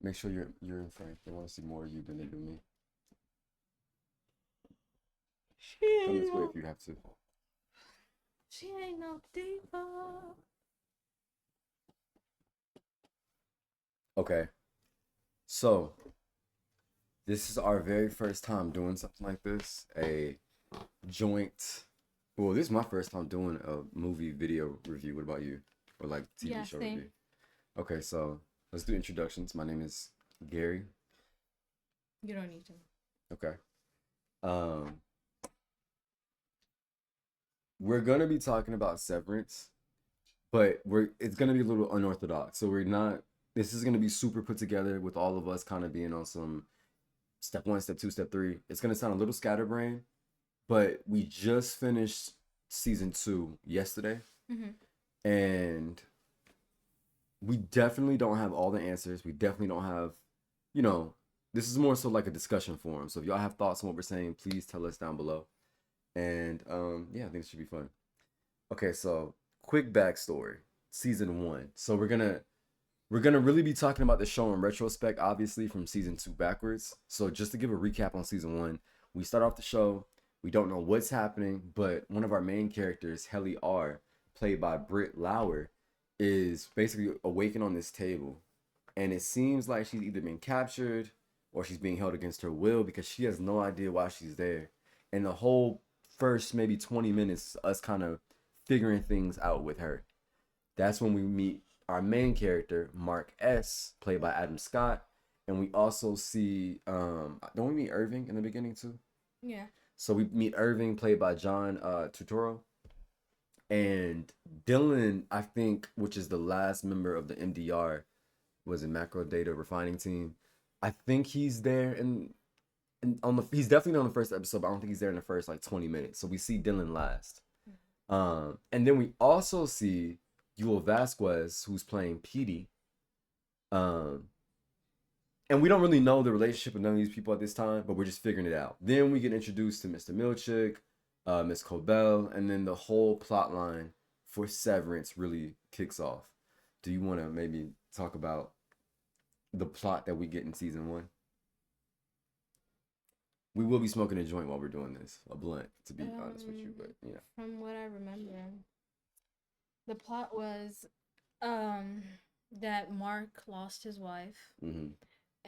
Make sure you're in frame. They want to see more of you than they do me. She Come ain't this way no, if you have to. she ain't no diva. Okay. So this is our very first time doing something like this. A joint. Well, this is my first time doing a movie video review. What about you? Or like TV Yeah, show same. review? Okay, so let's do introductions. My name is Gary. You don't need to. Okay. Um, we're gonna be talking about Severance, but it's gonna be a little unorthodox. So we're not. This is gonna be super put together with all of us kind of being on some step one, step two, step three. It's gonna sound a little scatterbrained, but we just finished season two yesterday, Mm-hmm. and we definitely don't have all the answers. We definitely don't have, you know, this is more so like a discussion forum. So if y'all have thoughts on what we're saying, please tell us down below. And yeah, I think it should be fun. Okay, so quick backstory. Season one. So we're gonna really be talking about the show in retrospect, obviously from season two backwards. So just to give a recap on season one, we start off the show. We don't know what's happening, but one of our main characters, Helly R, played by Britt Lauer, is basically awakened on this table, and it seems like she's either been captured or she's being held against her will because she has no idea why she's there. And the whole first maybe 20 minutes, us kind of figuring things out with her. That's when we meet our main character, Mark S, played by Adam Scott, and we also see don't we meet Irving in the beginning too? Yeah. So we meet Irving, played by John Turturro, and Dylan, I think, which is the last member of the MDR, was a macro data refining team. I think he's there and on the he's definitely on the first episode, but I don't think he's there in the first like 20 minutes. So we see Dylan last. And then we also see Yul Vasquez, who's playing Petey. Um, and we don't really know the relationship with none of these people at this time, but we're just figuring it out. Then we get introduced to Mr. Milchick, Miss Cobell, and then the whole plot line for Severance really kicks off. Do you want to maybe talk about the plot that we get in season one? We will be smoking a joint while we're doing this, a blunt, to be honest with you, but yeah. From what I remember, the plot was um that Mark lost his wife Mm-hmm.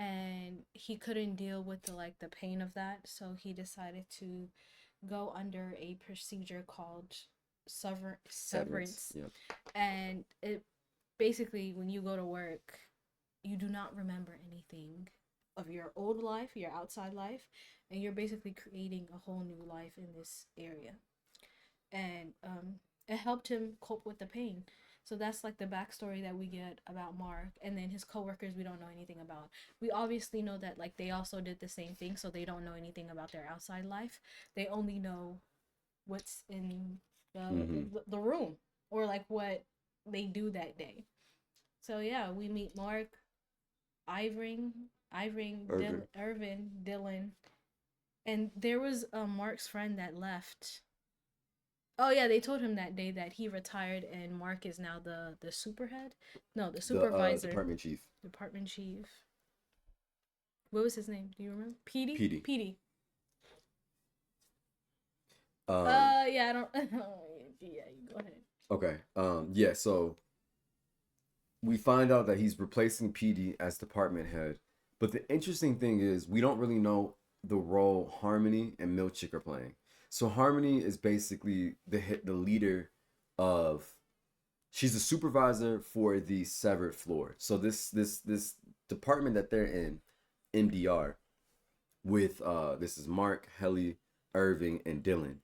and he couldn't deal with the pain of that, so he decided to go under a procedure called Severance. severance. Yeah. And it basically, when you go to work, you do not remember anything of your old life, your outside life, and you're basically creating a whole new life in this area. And it helped him cope with the pain. So that's like the backstory that we get about Mark, and then his coworkers we don't know anything about. We obviously know that like they also did the same thing, so they don't know anything about their outside life. They only know what's in Mm-hmm. the room, or like what they do that day. So yeah, we meet Mark, Irving, Irving. Irvin, Dylan, and there was Mark's friend that left. Oh yeah, they told him that day that he retired and Mark is now the superhead. No, the The supervisor, department chief. department chief. What was his name? Do you remember? Petey. PD. Petey. Um, Yeah, I don't. Yeah, you go ahead. okay. Yeah, so we find out that he's replacing PD as department head. But the interesting thing is we don't really know the role Harmony and Milchick are playing. So Harmony is basically the leader of she's the supervisor for the severed floor. So this department that they're in, MDR, with this is Mark, Helly, Irving, and Dylan.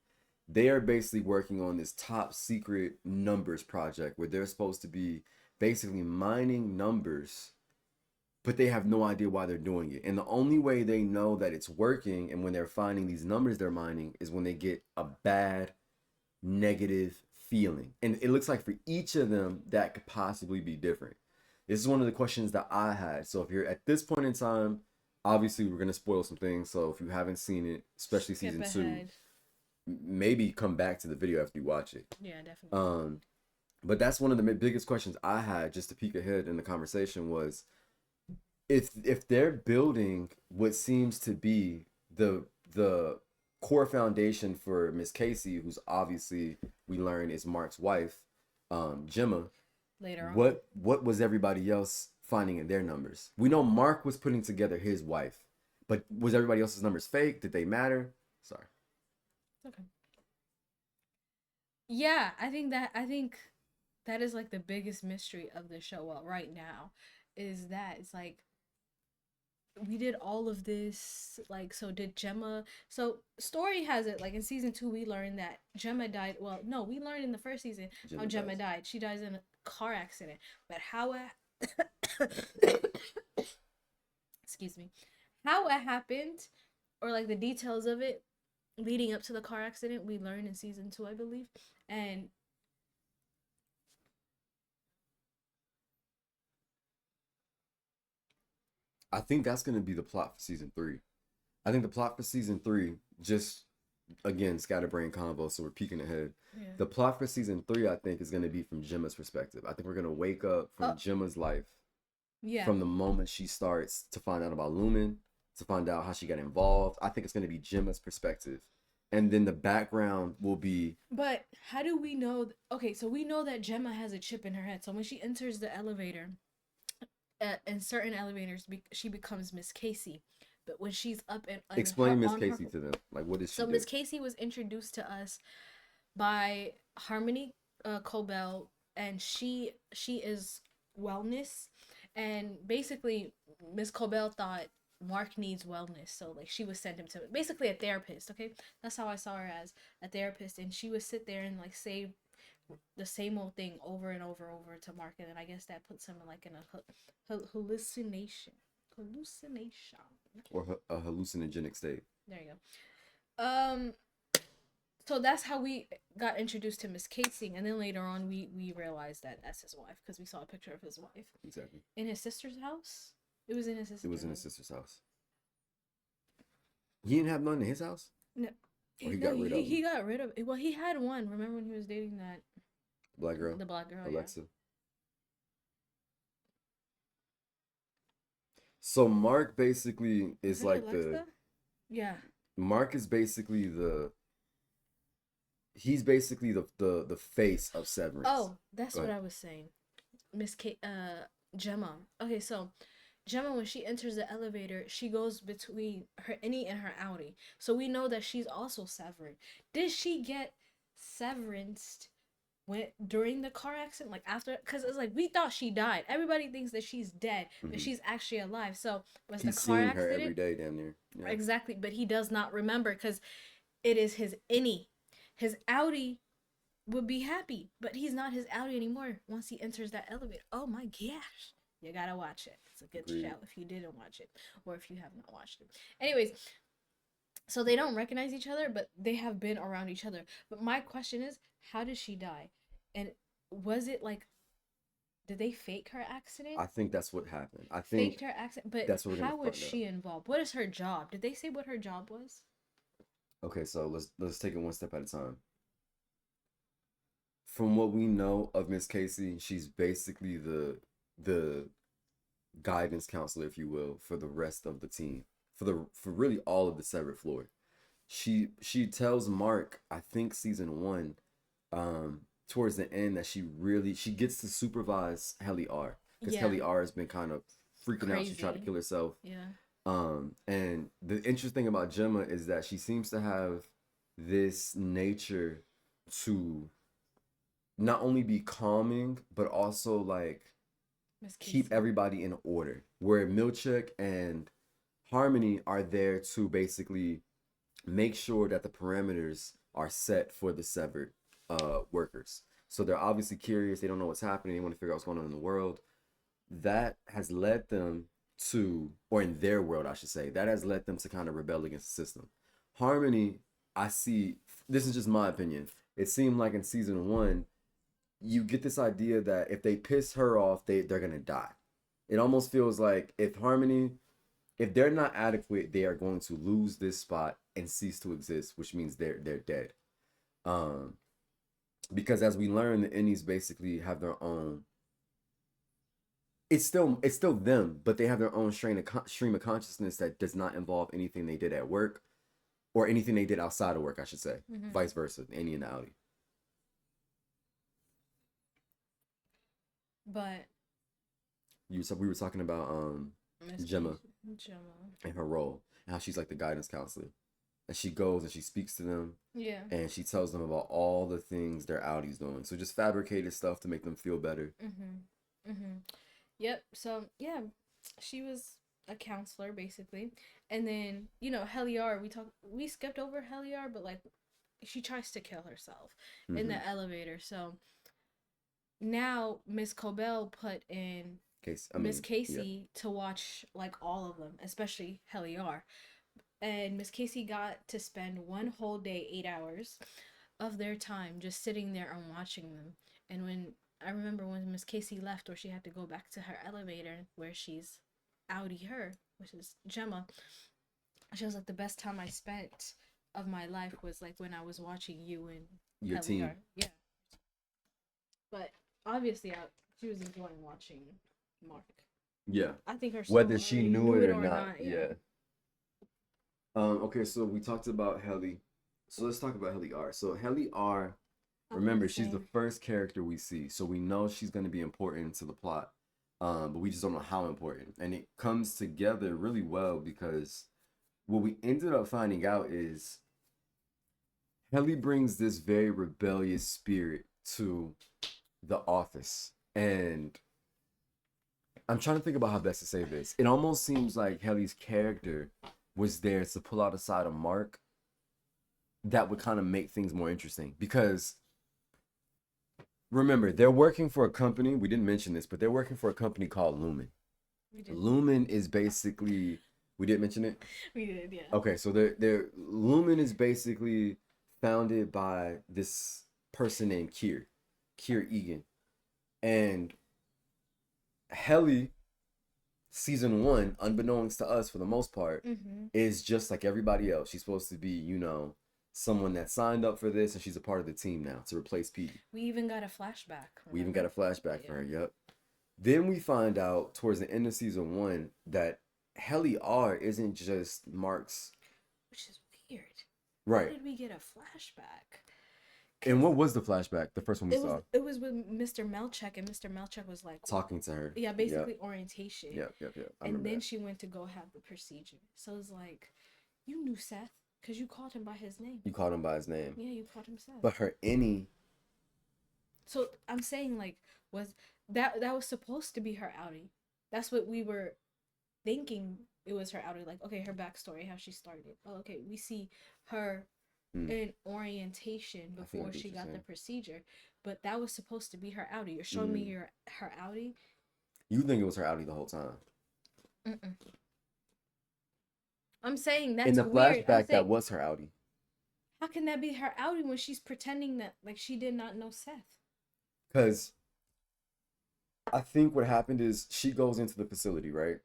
They are basically working on this top secret numbers project where they're supposed to be basically mining numbers, but they have no idea why they're doing it. And the only way they know that it's working and when they're finding these numbers they're mining is when they get a bad negative feeling. And it looks like for each of them that could possibly be different. This is one of the questions that I had. So if you're at this point in time, obviously we're gonna spoil some things. So if you haven't seen it, especially Skip season two, ahead. maybe come back to the video after you watch it. Yeah, definitely. Um, but that's one of the biggest questions I had just to peek ahead in the conversation was if they're building what seems to be the core foundation for Miss Casey, who's obviously we learn is Mark's wife, Gemma, Later on. what was everybody else finding in their numbers? We know Mark was putting together his wife, but was everybody else's numbers fake? Did they matter? Sorry. Okay. Yeah, I think that is like the biggest mystery of the show. Well, right now, is that it's like we did all of this. Like, so did Gemma? So story has it like in season 2 we learned that Gemma died. Well, no, we learned in the first season how Gemma Gemma dies. died. She dies in a car accident. But how excuse me, how it happened, or like the details of it leading up to the car accident, we learned in season 2, I believe. And I think that's gonna be the plot for season 3. I think the plot for season 3, just again scatterbrain convo, so we're peeking ahead. yeah. The plot for season 3, I think, is gonna be from Gemma's perspective. I think we're gonna wake up Oh, from Gemma's life yeah. from the moment she starts to find out about Lumen, to find out how she got involved. I think it's gonna be Gemma's perspective, and then the background will be But how do we know? Okay, so we know that Gemma has a chip in her head. So when she enters the elevator, in certain elevators, she becomes Miss Casey. But when she's up in her explain Miss on her, Casey to them. Like, what does she so do? Miss Casey was introduced to us by Harmony Cobell, and she is wellness, and basically Miss Cobell thought Mark needs wellness, so like she would send him to basically a therapist. Okay, that's how I saw her, as a therapist, and she would sit there and like say the same old thing over and over to Mark, and then I guess that puts him in like in a hallucination. Or a hallucinogenic state. There you go. So that's how we got introduced to Miss Casey, and then later on we realized that that's his wife because we saw a picture of his wife Exactly. in his sister's house. It was in his It sister's was in his house. sister's house. He didn't have none in his house, No, or he no, got rid of he them. got rid of it. Well, he had one. Remember when he was dating that Black girl, the black girl? Yeah. Alexa. So Mark basically Was is it like the Alexa? Yeah. Mark is basically the he's basically the face of Severance. Oh, that's Go what ahead. I was saying. Gemma. Okay, so Gemma, when she enters the elevator, she goes between her innie and her outie. So we know that she's also severed. Did she get severanced when during the car accident? Like after, because it's like we thought she died. Everybody thinks that she's dead, but Hmm. she's actually alive. So was the He's car seeing her every accident? day, damn near. Yeah. Exactly, but he does not remember because it is his innie. His outie would be happy, but he's not his outie anymore once he enters that elevator. Oh my gosh. You gotta watch it. It's a good Agreed. show if you didn't watch it or if you have not watched it. Anyways, so they don't recognize each other, but they have been around each other. But my question is, how did she die? And was it like, did they fake her accident? I think that's what happened. I Faked think her accident, but that's what we're gonna how was find out. she involved? What is her job? Did they say what her job was? Okay, so let's take it one step at a time. From what we know of Miss Casey, she's basically the guidance counselor, if you will, for the rest of the team, for really all of the severed floor. She tells Mark, I think season 1, towards the end, that she gets to supervise Helly R, because Yeah, Helly R has been kind of freaking out. She tried to crazy. kill herself. Yeah. And the interesting thing about Gemma is that she seems to have this nature to not only be calming, but also like Miss keep Casey. everybody in order. Where Milchek and Harmony are there to basically make sure that the parameters are set for the severed workers. So they're obviously curious. They don't know what's happening. They want to figure out what's going on in the world. That has led them to, or in their world, I should say, that has led them to kind of rebel against the system. Harmony, I see, this is just my opinion. It seemed like in season 1, you get this idea that if they piss her off, they're gonna die. It almost feels like if they're not adequate, they are going to lose this spot and cease to exist, which means they're dead. Um, because as we learn, the Innies basically have their own it's still them, but they have their own stream of consciousness that does not involve anything they did at work or anything they did outside of work, I should say. Mm-hmm. Vice versa, Annie and Audi. But We were talking about Miss Gemma Gemma. and her role and how she's like the guidance counselor. And she goes and she speaks to them Yeah. and she tells them about all the things their Audi's doing. So just fabricated stuff to make them feel better. Mm-hmm. Mm-hmm. Yep. So yeah, she was a counselor basically, and then Heliar. We skipped over Heliar, but like she tries to kill herself in Mm-hmm. the elevator. So now Miss Cobell put in Case, I Miss mean, yeah. Casey to watch like all of them, especially Heliar. And Miss Casey got to spend one whole day, 8 hours of their time just sitting there and watching them. And when I remember when Miss Casey left, or she had to go back to her elevator where she's outie her, which is Gemma, she was like, the best time I spent of my life was like when I was watching you and Your team. Heliar. Yeah. But obviously, she was enjoying watching Mark. Yeah. I think her soul Whether she already knew it or not. Yeah. Yeah. Okay, so we talked about Heli. So let's talk about Heli R. So Heli R, remember, she's the first character we see. So we know she's going to be important to the plot. But we just don't know how important. And it comes together really well because what we ended up finding out is Heli brings this very rebellious spirit to the office. And I'm trying to think about how best to say this. It almost seems like Heli's character was there to pull out a side of Mark that would kind of make things more interesting. Because remember, they're working for a company. We didn't mention this, but they're working for a company called Lumen. Lumen is basically, we didn't mention it? We did, yeah. Okay, so they're Lumen is basically founded by this person named Kier Egan. And Heli, season 1, unbeknownst to us for the most part, is just like everybody else. She's supposed to be, someone that signed up for this, and she's a part of the team now to replace Petey. We even got a flashback. Remember? We even got a flashback for her, yep. Then we find out towards the end of season 1 that Heli R isn't just Mark's. Which is weird. Right. How did we get a flashback? And what was the flashback? The first one we saw? It was with Mr. Melchek, and Mr. Melchek was like talking to her. Yeah, basically orientation. Yep. And then she went to go have the procedure. So it's like, you knew Seth because you called him by his name. You called him by his name. Yeah, you called him Seth. But her any. So I'm saying, like, was that was supposed to be her outie? That's what we were thinking. It was her outie. Like, okay, her backstory, how she started. Oh, okay, we see her in orientation before she got the procedure, but that was supposed to be her outie. You're showing me her outie. You think it was her outie the whole time? I'm saying that's in the weird. flashback that was her outie. How can that be her outie when she's pretending that like she did not know Seth? Because I think what happened is she goes into the facility, right?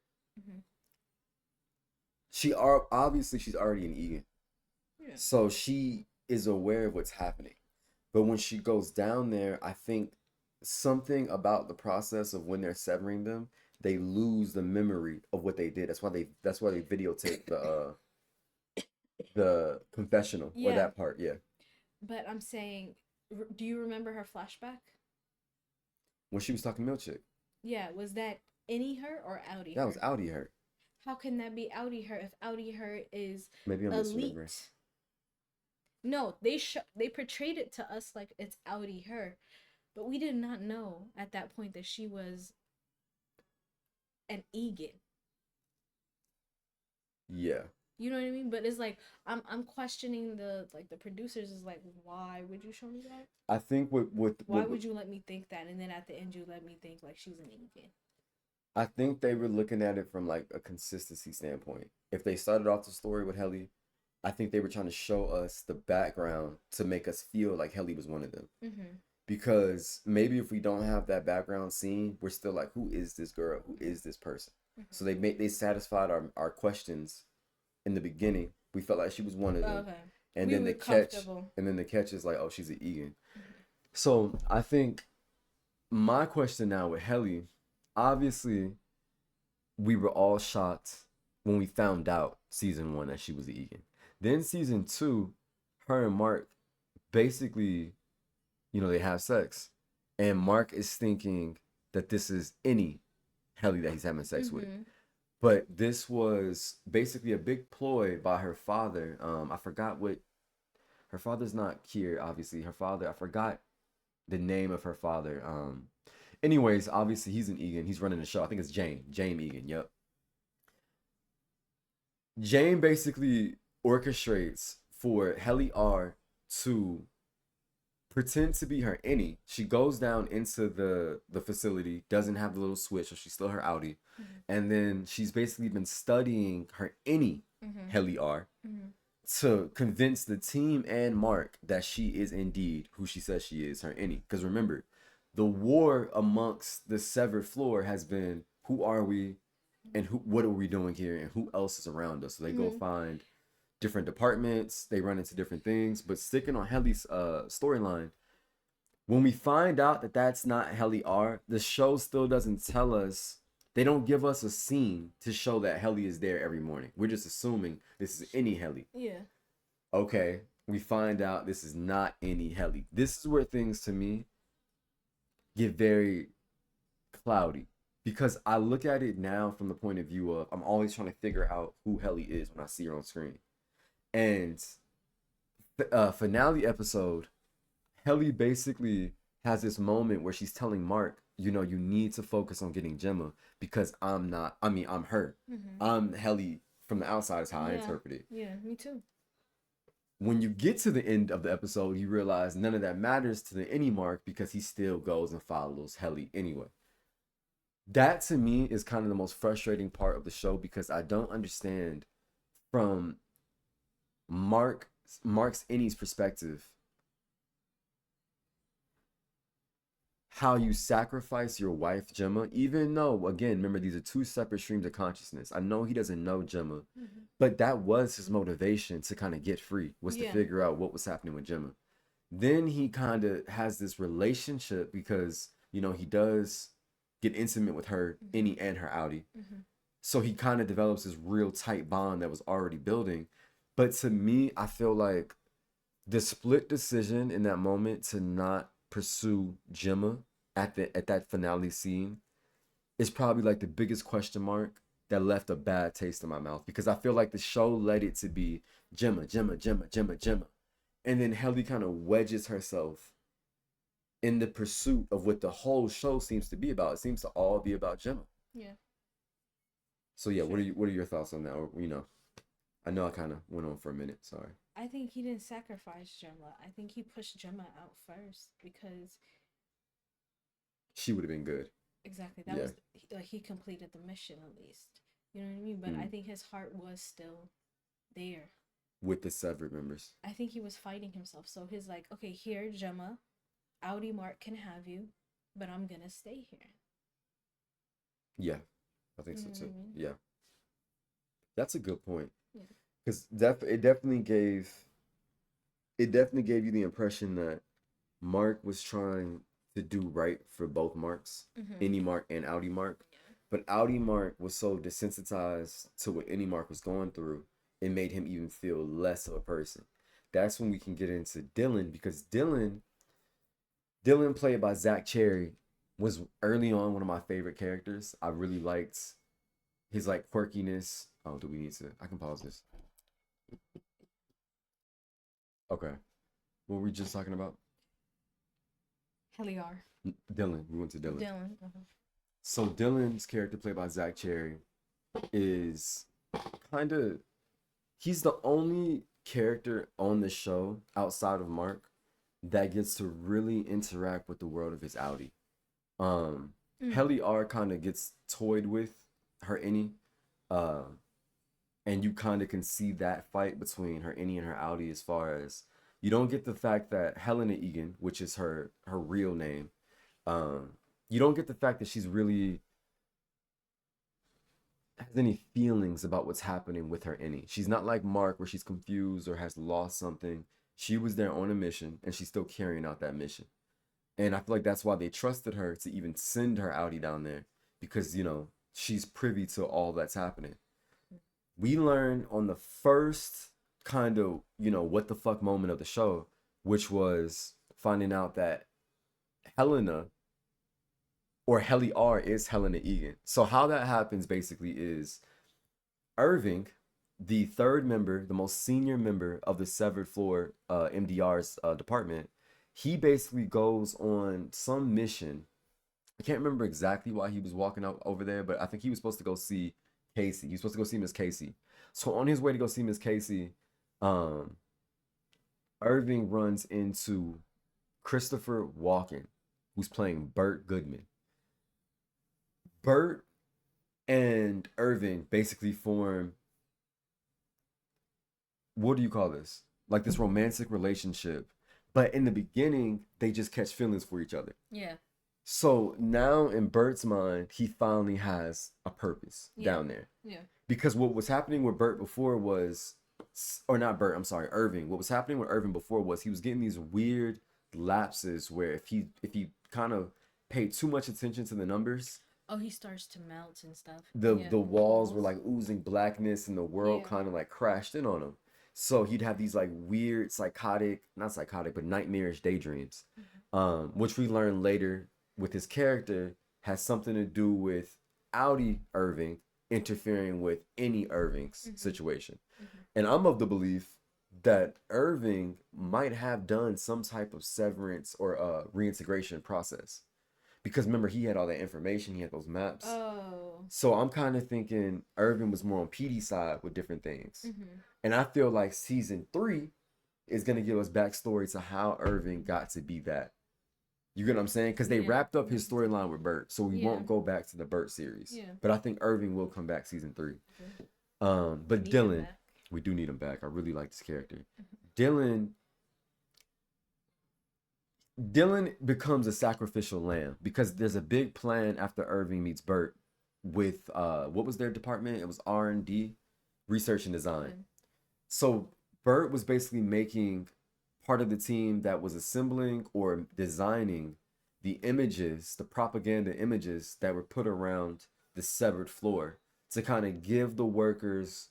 Obviously she's already an Egan. Yeah. So she is aware of what's happening. But when she goes down there, I think something about the process of when they're severing them, they lose the memory of what they did. That's why they videotape the confessional or that part, yeah. But I'm saying, do you remember her flashback? When she was talking to Milchick. Yeah, was that any her or outie her? That was outie her. How can that be outie her if outie her is maybe I'm elite? No, they portrayed it to us like it's outie her, but we did not know at that point that she was an Egan. Yeah. You know what I mean? But it's like I'm questioning the producers is like, why would you show me that? I think why would you let me think that, and then at the end you let me think like she's an Egan? I think they were looking at it from like a consistency standpoint. If they started off the story with Heli, I think they were trying to show us the background to make us feel like Heli was one of them. Because maybe if we don't have that background scene, we're still like, who is this girl? Who is this person? So they satisfied our questions in the beginning. We felt like she was one of them. Okay. And then the catch is like, oh, she's an Egan. So I think my question now with Heli obviously we were all shocked when we found out season one that she was the Egan. Then season two, her and Mark basically, they have sex. And Mark is thinking that this is any Helly that he's having sex with. Mm-hmm. But this was basically a big ploy by her father. I forgot what her father's not here, obviously. Her father, I forgot the name of her father. Anyways, obviously he's an Egan. He's running the show. I think it's James Egan. Yep. Jane basically orchestrates for Helly R to pretend to be her innie. She goes down into the facility, doesn't have the little switch, so she's still her outie. Mm-hmm. And then she's basically been studying her innie, Mm-hmm. Helly R, Mm-hmm. to convince the team and Mark that she is indeed who she says she is, her innie. Because remember, the war amongst the severed floor has been, who are we and what are we doing here and who else is around us? So they go Mm-hmm. find different departments, they run into different things. But sticking on Helly's storyline, when we find out that that's not Helly R, the show still doesn't tell us. They don't give us a scene to show that Helly is there every morning. We're just assuming this is any Helly. Yeah. Okay, we find out this is not any Helly. This is where things to me get very cloudy, because I look at it now from the point of view of I'm always trying to figure out who Helly is when I see her on screen. And finale episode, Helly basically has this moment where she's telling Mark, you need to focus on getting Gemma because I'm not, I mean, I'm her. Mm-hmm. I'm Helly from the outside, is how I Yeah. interpret it. Yeah, me too. When you get to the end of the episode, you realize none of that matters to the any Mark because he still goes and follows Helly anyway. That to me is kind of the most frustrating part of the show because I don't understand from Mark's Innie's perspective how you sacrifice your wife Gemma, even though again, remember these are two separate streams of consciousness. I know he doesn't know Gemma, Mm-hmm. but that was his motivation to kind of get free, was to Yeah. figure out what was happening with Gemma. Then he kind of has this relationship because he does get intimate with her, Mm-hmm. Innie and her outie. Mm-hmm. So he kind of develops this real tight bond that was already building. But to me, I feel like the split decision in that moment to not pursue Gemma at that finale scene is probably like the biggest question mark that left a bad taste in my mouth, because I feel like the show led it to be Gemma, Gemma, Gemma, Gemma, Gemma. And then Helly kind of wedges herself in the pursuit of what the whole show seems to be about. It seems to all be about Gemma. Yeah. So yeah, Sure. what are your thoughts on that? Or I know I kind of went on for a minute. Sorry. I think he didn't sacrifice Gemma. I think he pushed Gemma out first because She would have been good. exactly that Yeah. was he completed the mission at least. You know what I mean? But I think his heart was still there. With the severed members. I think he was fighting himself. So he's like, okay, here, Gemma, Audi Mark can have you, but I'm gonna stay here. Yeah, I think You so know what too. I mean? Yeah, that's a good point. Yeah. Because it definitely gave you the impression that Mark was trying to do right for both Marks, Mm-hmm. Any Mark and Audi Mark. Yeah. But Audi Mark was so desensitized to what Any Mark was going through, it made him even feel less of a person. That's when we can get into Dylan, because Dylan, played by Zach Cherry, was early on one of my favorite characters. I really liked his like quirkiness. Oh, do we need to? I can pause this. Okay. What were we just talking about? Heliar. Dylan. We went to Dylan. Dylan. Uh-huh. So Dylan's character, played by Zach Cherry, is kind of, he's the only character on the show outside of Mark that gets to really interact with the world of his Audi. Helly R kind of gets toyed with her Innie, and you kind of can see that fight between her Innie and her Audi, as far as you don't get the fact that Helena Egan, which is her real name, you don't get the fact that she's really has any feelings about what's happening with her Innie. She's not like Mark, where she's confused or has lost something. She was there on a mission, and she's still carrying out that mission. And I feel like that's why they trusted her to even send her Audi down there, because, you know, she's privy to all that's happening. We learn on the first kind of, you know, what the fuck moment of the show, which was finding out that Helena or Helly R is Helena Egan. So how that happens basically is Irving, the third member, the most senior member of the Severed Floor MDR's department, he basically goes on some mission. I can't remember exactly why he was walking out over there, but I think he was supposed to go see Casey. He was supposed to go see Miss Casey. So on his way to go see Miss Casey, um, Irving runs into Christopher Walken, who's playing Burt Goodman. Burt and Irving basically form, what do you call this? Like this romantic relationship. But in the beginning, they just catch feelings for each other. Yeah. So now in Bert's mind, he finally has a purpose down there. Yeah. Because what was happening with Bert before was, or not Bert, I'm sorry, Irving. What was happening with Irving before was he was getting these weird lapses where if he kind of paid too much attention to the numbers, oh, he starts to melt and stuff. The walls were like oozing blackness and the world kind of like crashed in on him. So he'd have these like weird not psychotic, but nightmarish daydreams, which we learn later with his character has something to do with Audi Irving interfering with any Irving's situation. And I'm of the belief that Irving might have done some type of severance or reintegration process. Because remember, he had all that information, he had those maps. Oh. So I'm kind of thinking Irving was more on PD's side with different things. And I feel like season 3 is going to give us backstory to how Irving got to be that. You get what I'm saying? Because they wrapped up his storyline with Bert, so we won't go back to the Bert series. Yeah. But I think Irving will come back season 3. But Dylan, we do need him back. I really like this character. Dylan becomes a sacrificial lamb because there's a big plan after Irving meets Bert with what was their department? It was R&D, research and design. So Bert was basically making part of the team that was assembling or designing the images, the propaganda images that were put around the severed floor to kind of give the workers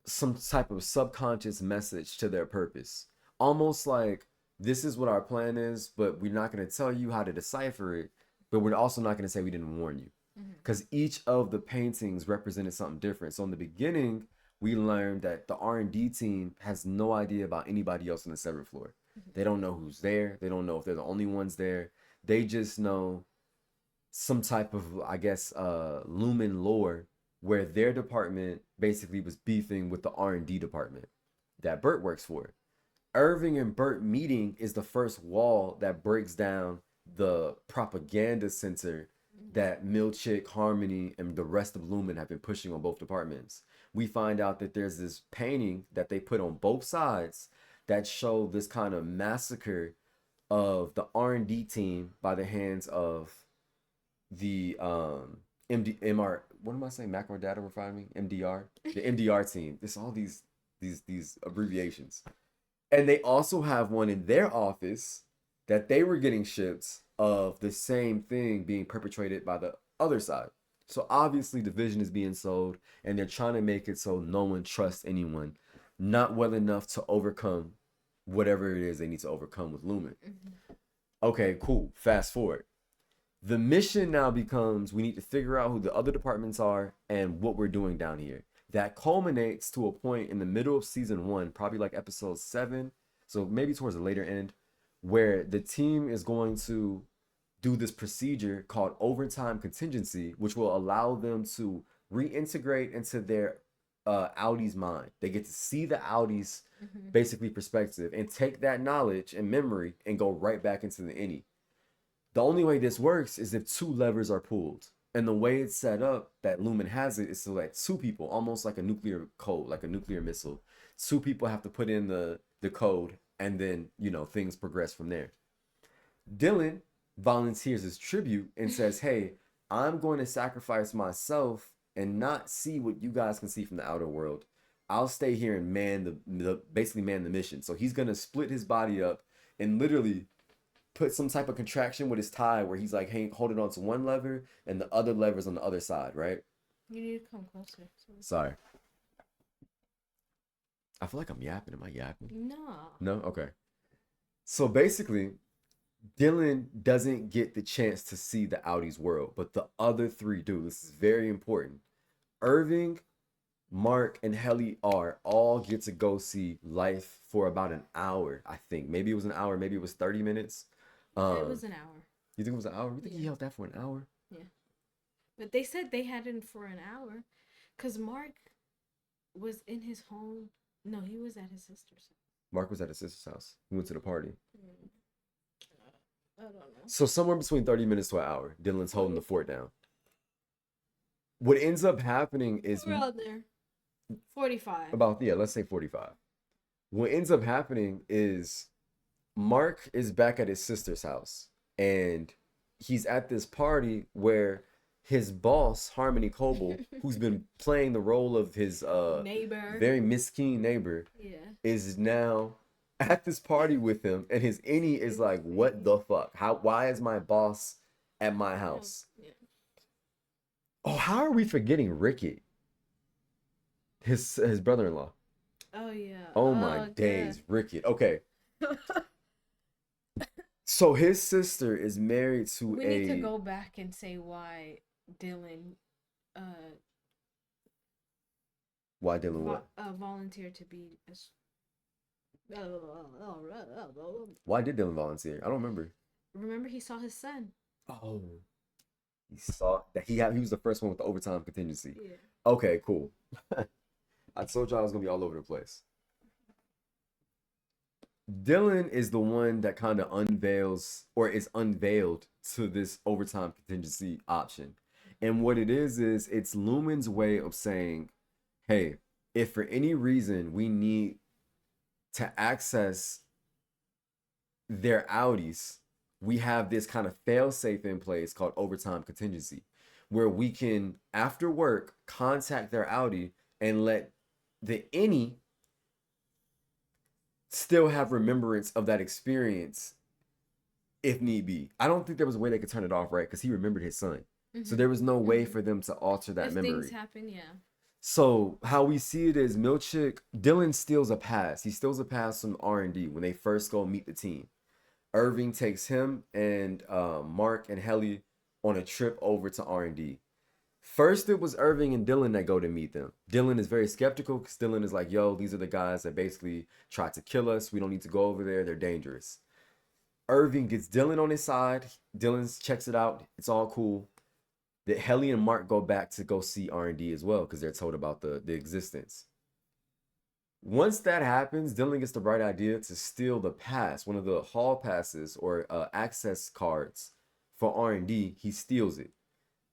some type of subconscious message to their purpose. Almost like, this is what our plan is, but we're not going to tell you how to decipher it, but we're also not going to say we didn't warn you. Because each of the paintings represented something different. So in the beginning, we learned that the R&D team has no idea about anybody else on the severed floor. They don't know who's there. They don't know if they're the only ones there. They just know some type of, I guess, Lumen lore where their department basically was beefing with the R&D department that Bert works for. Irving and Bert meeting is the first wall that breaks down the propaganda center that Milchick, Harmony, and the rest of Lumen have been pushing on both departments. We find out that there's this painting that they put on both sides that show this kind of massacre of the R&D team by the hands of the what am I saying? Macro Data Refining? MDR? The MDR team. There's all these abbreviations. And they also have one in their office that they were getting shipped of the same thing being perpetrated by the other side. So obviously division is being sold and they're trying to make it so no one trusts anyone, not well enough to overcome whatever it is they need to overcome with Lumen. Okay, cool. Fast forward. The mission now becomes we need to figure out who the other departments are and what we're doing down here. That culminates to a point in the middle of season 1, probably like episode 7, so maybe towards the later end, where the team is going to do this procedure called overtime contingency, which will allow them to reintegrate into their Audi's mind. They get to see the Audi's basically perspective and take that knowledge and memory and go right back into the innie. The only way this works is if 2 levers are pulled. And the way it's set up that Lumen has it is so that 2 people, almost like a nuclear code, like a nuclear missile, 2 people have to put in the code and then, you know, things progress from there. Dylan volunteers as tribute and says, hey, I'm going to sacrifice myself and not see what you guys can see from the outer world. I'll stay here and basically man the mission. So he's going to split his body up and literally put some type of contraction with his tie where he's like holding on to one lever and the other lever's on the other side, right? You need to come closer. Sorry. I feel like I'm yapping. Am I yapping? No. No? Okay. So basically, Dylan doesn't get the chance to see the Audi's world, but the other three do. This is very important. Irving, Mark, and Helly R all get to go see life for about an hour, I think. Maybe it was an hour, maybe it was 30 minutes. It was an hour. You think it was an hour? You think Yeah. he held that for an hour? Yeah. But they said they had him for an hour. Because Mark was in his home. No, he was at his sister's house. Mark was at his sister's house. He went to the party. I don't know. So somewhere between 30 minutes to an hour, Dylan's holding the fort down. What ends up happening is around there. 45. Let's say 45. What ends up happening is Mark is back at his sister's house and he's at this party where his boss, Harmony Coble, who's been playing the role of his neighbor, very miskeen neighbor, is now at this party with him, and his innie is like, what the fuck? Why is my boss at my house? Yeah. Oh, how are we forgetting Ricky? His brother-in-law. Oh yeah. Oh my days, God. Ricky. Okay. So his sister is married to we need to go back and say why Dylan volunteered to be Why did Dylan volunteer? I don't remember. Remember he saw his son. Oh. He saw that he was the first one with the overtime contingency. Yeah. Okay, cool. I told you I was gonna be all over the place. Dylan is the one that kind of unveils or is unveiled to this overtime contingency option. And what it is it's Lumen's way of saying, hey, if for any reason we need to access their Audis, we have this kind of fail-safe in place called overtime contingency, where we can, after work, contact their Audi and let the any still have remembrance of that experience if need be. I don't think there was a way they could turn it off, right? Because he remembered his son. Mm-hmm. So there was no way for them to alter that memory. Things happen, yeah. So how we see it is Dylan steals a pass. He steals a pass from R&D when they first go meet the team. Irving takes him and Mark and Helly on a trip over to R&D. First, it was Irving and Dylan that go to meet them. Dylan is very skeptical because Dylan is like, yo, these are the guys that basically tried to kill us. We don't need to go over there. They're dangerous. Irving gets Dylan on his side. Dylan checks it out. It's all cool. That Helly and Mark go back to go see R&D as well because they're told about the existence. Once that happens, Dylan gets the bright idea to steal the pass, one of the hall passes or access cards for R&D. He steals it.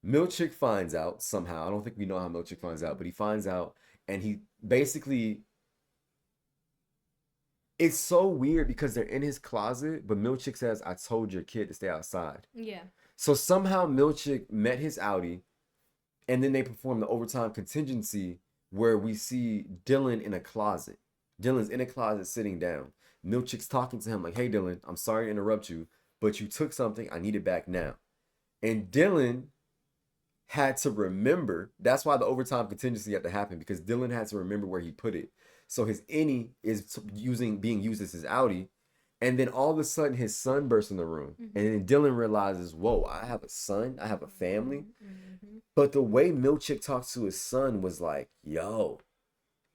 Milchick finds out somehow. I don't think we know how Milchick finds out, but he finds out and he basically... It's so weird because they're in his closet, but Milchick says, I told your kid to stay outside. Yeah. So somehow Milchick met his Audi and then they perform the overtime contingency where we see Dylan in a closet. Dylan's in a closet sitting down. Milchick's talking to him like, hey, Dylan, I'm sorry to interrupt you, but you took something. I need it back now. And Dylan had to remember. That's why the overtime contingency had to happen because Dylan had to remember where he put it. So his innie is being used as his Audi. And then all of a sudden his son bursts in the room. Mm-hmm. And then Dylan realizes, whoa, I have a son. I have a family. Mm-hmm. But the way Milchick talks to his son was like, yo,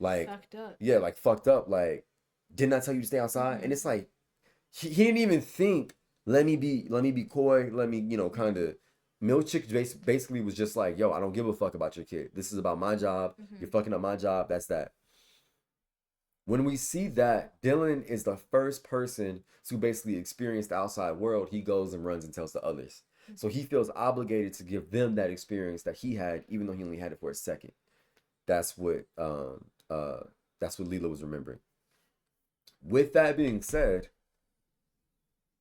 like, fucked up. Yeah, like fucked up. Like, didn't I tell you to stay outside? Mm-hmm. And it's like, he didn't even think, let me be coy. Let me, kind of. Milchick basically was just like, yo, I don't give a fuck about your kid. This is about my job. Mm-hmm. You're fucking up my job. That's that. When we see that, Dylan is the first person to basically experience the outside world. He goes and runs and tells the others. Mm-hmm. So he feels obligated to give them that experience that he had, even though he only had it for a second. That's what Leela was remembering. With that being said,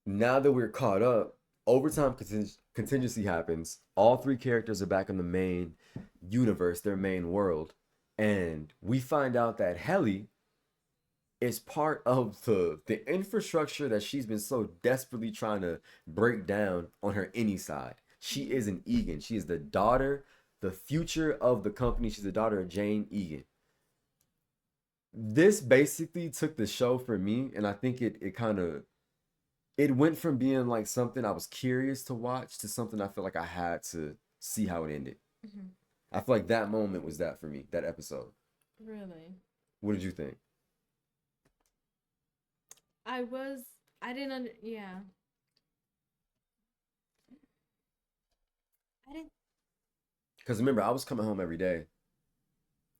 now that we're caught up, overtime contingency happens. All three characters are back in the main universe, their main world. And we find out that Helly is part of the infrastructure that she's been so desperately trying to break down on her any side. She is an Egan. She is the daughter, the future of the company. She's the daughter of Jane Egan. This basically took the show for me, and I think it kind of it went from being like something I was curious to watch to something I feel like I had to see how it ended. Mm-hmm. I feel like that moment was that for me, that episode. Really? What did you think? I was. I didn't under. Yeah. I didn't. Because remember, I was coming home every day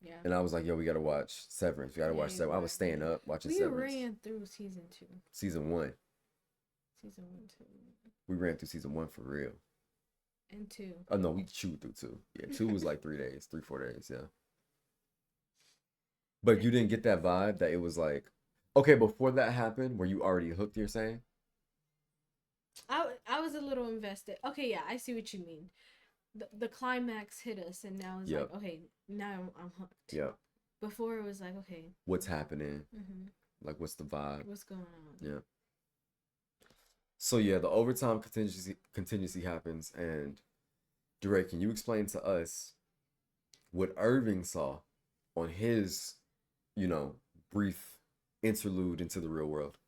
Yeah. and I was like, yo, we got to watch Severance. We got to Yeah, watch you Severance. I were. was staying up watching We Severance. ran through season 2. Season 1. Season 1, 2. We ran through season 1 for real. And 2. Oh, no, we chewed through 2. Yeah, 2 was like 3 days, 4 days. Yeah. But you didn't get that vibe that it was like, okay, before that happened, were you already hooked, you're saying? I was a little invested. Okay, yeah, I see what you mean. The climax hit us, and now it's Yep. like, okay, now I'm hooked. Yeah. Before it was like, okay, What's happening? mm-hmm. Like, what's the vibe? What's going on? Yeah. So yeah, the overtime contingency happens, and Dre, can you explain to us what Irving saw on his, brief interlude into the real world?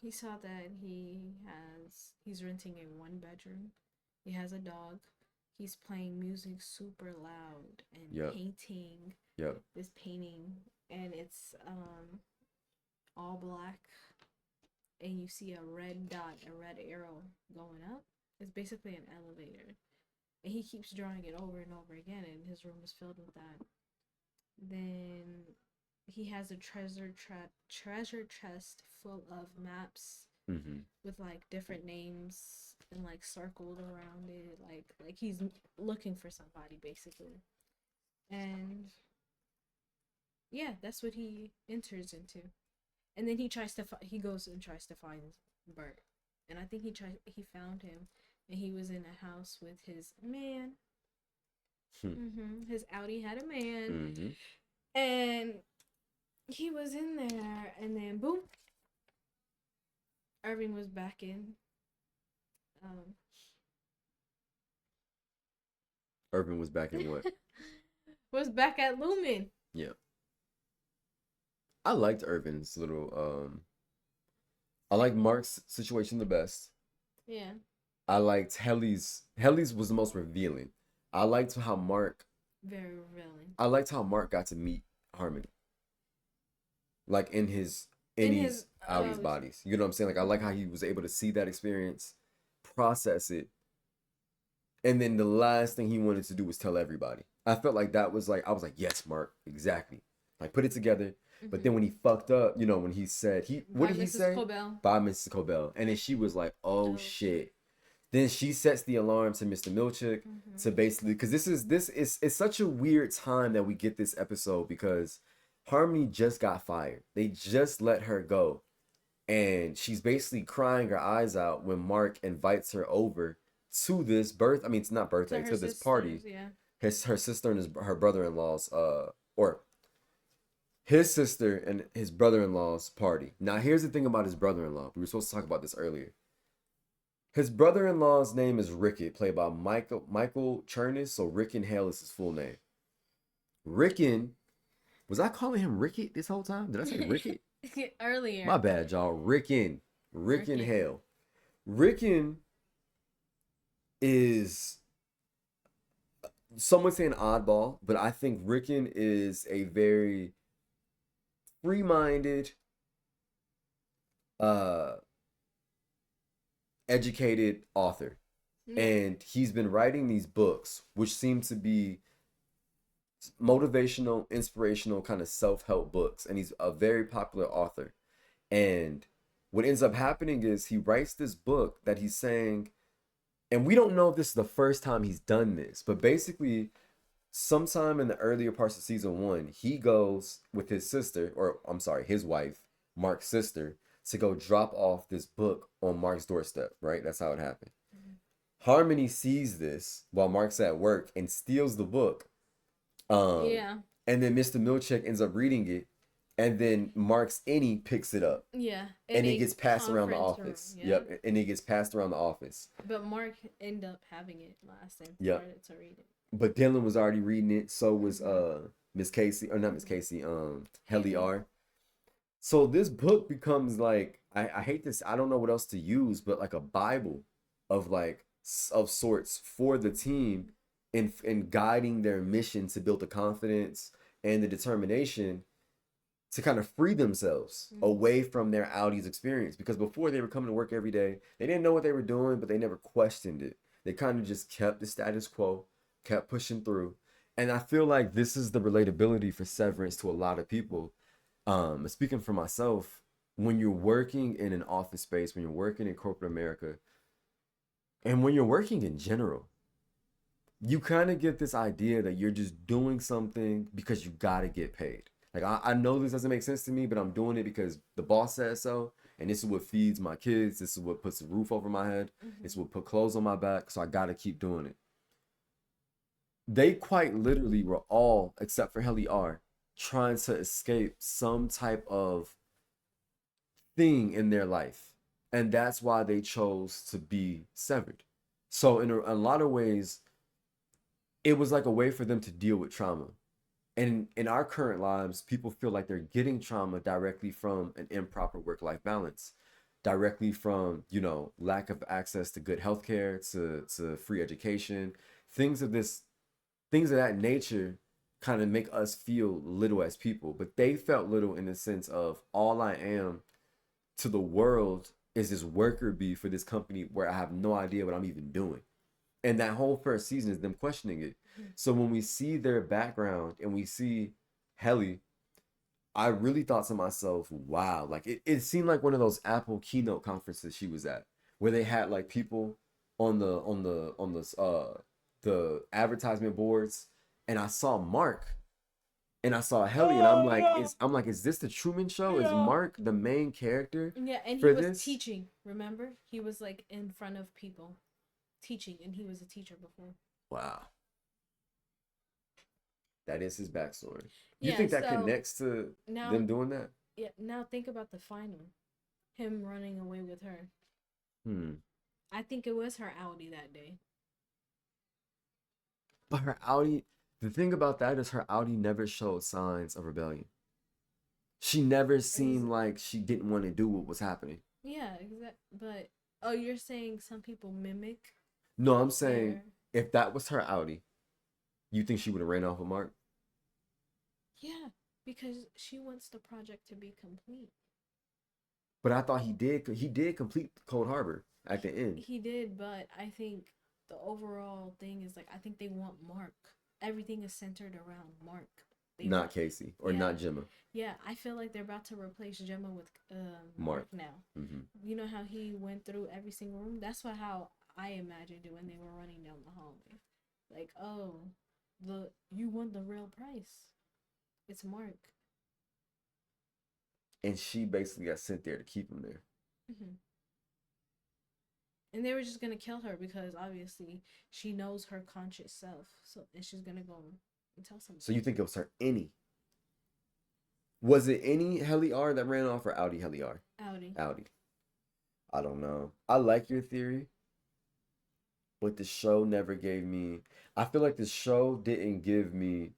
He saw that he's renting a 1 bedroom. He has a dog. He's playing music super loud and Yep. painting Yep. this painting, and it's all black, and you see a red dot, a red arrow going up. It's basically an elevator, and he keeps drawing it over and over again, and his room is filled with that. Then he has a treasure chest full of maps Mm-hmm. with like different names and like circled around it, like he's looking for somebody basically. And yeah, that's what he enters into. And then he goes and tries to find Bert. And I think he found him, and he was in a house with his man. His Audi had a man. Mm-hmm. And he was in there, and then boom, Irving was back in. Irving was back in what? Was back at Lumen. Yeah. I liked Irvin's little I like Mark's situation the best. Yeah. I liked Helly's was the most revealing. I liked how Mark Very revealing. I liked how Mark got to meet Harmony. Like in his Audi's bodies. You know what I'm saying? Like I like how he was able to see that experience, process it, and then the last thing he wanted to do was tell everybody. I felt like that was like I was like, yes, Mark, exactly. Like put it together. But then when he fucked up, when he said what did he say? Cobell. By Mrs. Cobell. And then she was like, oh shit. Then she sets the alarm to Mr. Milchick to basically, because this is it's such a weird time that we get this episode because Harmony just got fired. They just let her go. And she's basically crying her eyes out when Mark invites her over to this it's not birthday, to this party. Yeah. Her sister and her brother-in-law's or his sister and his brother-in-law's party. Now here's the thing about his brother-in-law. We were supposed to talk about this earlier. His brother-in-law's name is Rickett, played by Michael Chernus, so Rickon Hale is his full name. Rickon, was I calling him Rickett this whole time? Did I say Rickett? Earlier. My bad, y'all. Rickon Hale. Rickon is, some would say an oddball, but I think Rickon is a very free-minded, educated author. And he's been writing these books which seem to be motivational, inspirational, kind of self-help books, and he's a very popular author. And what ends up happening is he writes this book that he's saying, and we don't know if this is the first time he's done this, but basically sometime in the earlier parts of season 1, he goes with his sister, or I'm sorry, his wife, Mark's sister, to go drop off this book on Mark's doorstep, right? That's how it happened. Harmony sees this while Mark's at work and steals the book. And then Mr. Milchick ends up reading it, and then Mark's any picks it up, Yeah, in and it a gets passed around the conference room. office. Yeah, Yep, and it gets passed around the office. but Mark ended up having it last and Yep. started to read it. But Dylan was already reading it. So was Hmm. Miss Casey, or not Miss Hmm. Casey, Helly Haley. R. So this book becomes like, I hate this. I don't know what else to use, but like a Bible of like of sorts for the team in guiding their mission to build the confidence and the determination to kind of free themselves Hmm. away from their Audi's experience. Because before, they were coming to work every day, they didn't know what they were doing, but they never questioned it. They kind of just kept the status quo, kept pushing through. And I feel like this is the relatability for Severance to a lot of people. Speaking for myself, when you're working in an office space, when you're working in corporate America, and when you're working in general, you kind of get this idea that you're just doing something because you got to get paid. Like, I know this doesn't make sense to me, but I'm doing it because the boss says so. And this is what feeds my kids. This is what puts a roof over my head. It's Hmm. what put clothes on my back. So I got to keep doing it. They quite literally were all, except for Helly R, trying to escape some type of thing in their life. And that's why they chose to be severed. So, in a lot of ways, it was like a way for them to deal with trauma. And in our current lives, people feel like they're getting trauma directly from an improper work-life balance, directly from, lack of access to good healthcare, to free education, things of this, things of that nature kind of make us feel little as people. But they felt little in the sense of all I am to the world is this worker bee for this company where I have no idea what I'm even doing. And that whole first season is them questioning it. So when we see their background and we see Helly, I really thought to myself, wow, like it seemed like one of those Apple keynote conferences she was at, where they had like people on the advertisement boards, and I saw Mark and I saw Helly, and Oh yeah. I'm like, is this the Truman Show? Is Yeah. Mark the main character Yeah, and he for was this? teaching. Remember, he was like in front of people teaching, and he was a teacher before. Wow, that is his backstory. You Yeah. think that So connects to now, them doing that? yeah. Now think about the final. Him running away with her. Hmm. I think it was her Audi that day. But her Audi, the thing about that is her Audi never showed signs of rebellion. She never Is seemed like she didn't want to do what was happening. yeah, exact. But oh, you're saying some people mimic No, I'm saying their if that was her Audi, you think she would have ran off with Mark? yeah, because she wants the project to be complete. But I thought he did. He did complete Cold Harbor at the end. He did, but I think the overall thing is like I think they want Mark. Everything is centered around Mark. They Not want Casey or yeah. not Gemma. Yeah, I feel like they're about to replace Gemma with Mark Mark. now. Mm-hmm. You know how he went through every single room? That's what how I imagined it when they were running down the hallway. Like, oh, the you want the real price. It's Mark. And she basically got sent there to keep him there. Hmm. And they were just gonna kill her because obviously she knows her conscious self. So and she's gonna go and tell So you somebody. think it was her any? Was it any Helly R that ran off or Audi Helly R? Audi. Audi. I don't know. I like your theory, but the show never gave me. I feel like the show didn't give me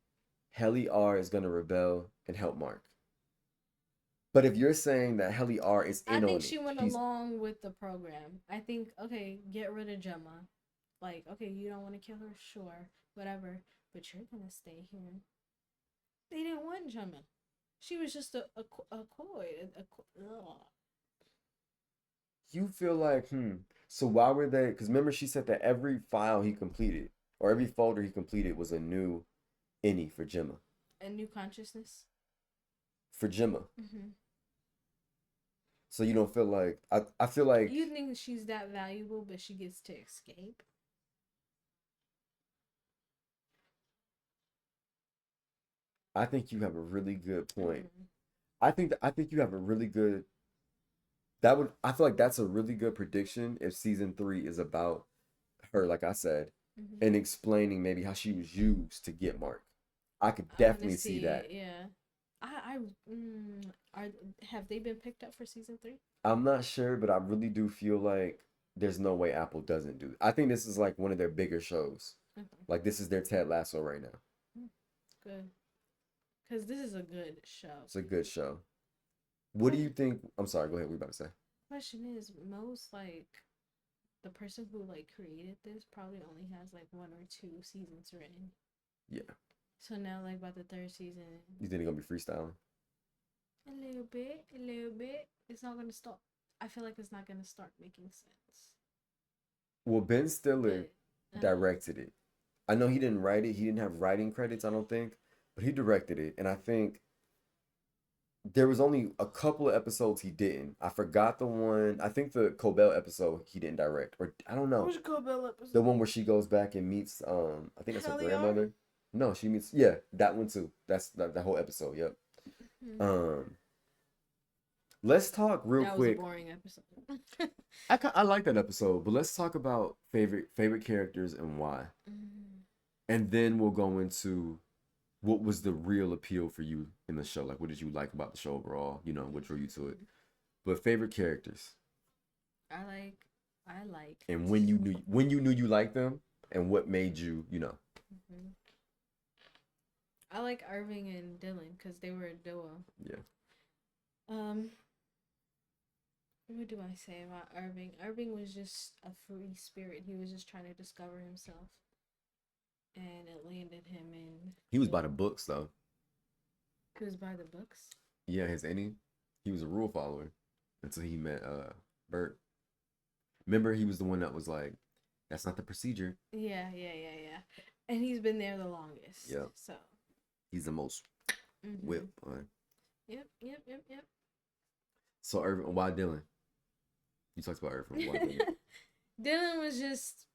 Helly R is gonna rebel and help Mark. But if you're saying that Helly R is I in think on it, she went she's. along with the program. I think okay, get rid of Gemma. Like, okay, you don't want to kill her, sure, whatever, but you're gonna stay here. They didn't want Gemma. She was just a coy. Ugh. You feel like, So why were they? Because remember, she said that every file he completed or every folder he completed was a new any for Gemma. A new consciousness. For Gemma. Hmm. So you don't feel like I feel like You think she's that valuable, but she gets to escape? I think you have a really good point. Mm-hmm. I think you have a really good that would I feel like that's a really good prediction if season 3 is about her, like I said, Mm-hmm. and explaining maybe how she was used to get Mark. I could I want to definitely see see it. that. Yeah. Are have they been picked up for season 3? I'm not sure, but I really do feel like there's no way Apple doesn't do. I think this is like one of their bigger shows. Okay. Like this is their Ted Lasso right now. Good. Because this is a good show. It's a good show. What do you think? I'm sorry. Go ahead. What you about to say? Question is, most like the person who like created this probably only has like 1 or 2 seasons written. Yeah. So now, like by the 3rd season, You think they're gonna be freestyling? a little bit, a little bit. It's not gonna stop. I feel like it's not gonna start making sense. Well, Ben Stiller But directed it. I know he didn't write it. He didn't have writing credits, I don't think, but he directed it. And I think there was only a couple of episodes he didn't. I forgot the one. I think the Cobell episode he didn't direct, or I don't know. which Cobell episode? The one where she goes back and meets I think that's her Kelly grandmother. No, she meets that one too. That's that whole episode. Yep. Um, let's talk real That was quick. a boring episode. I like that episode, but let's talk about favorite characters and why, and then we'll go into what was the real appeal for you in the show. Like, what did you like about the show overall? You know, what drew you to it. But favorite characters. I like. And when you knew you liked them, and what made you, you know. I like Irving and Dylan because they were a duo. Yeah. What do I say about Irving? Irving was just a free spirit. He was just trying to discover himself, and it landed him in. He was by the books though. He was by the books. Yeah, his any. He was a rule follower until he met Bert. Remember, he was the one that was like, "That's not the procedure." Yeah. And he's been there the longest. Yep. So. He's the most whip. Yep. So Irvin, why Dylan? You talked about Irvin. Why Dylan? Dylan was just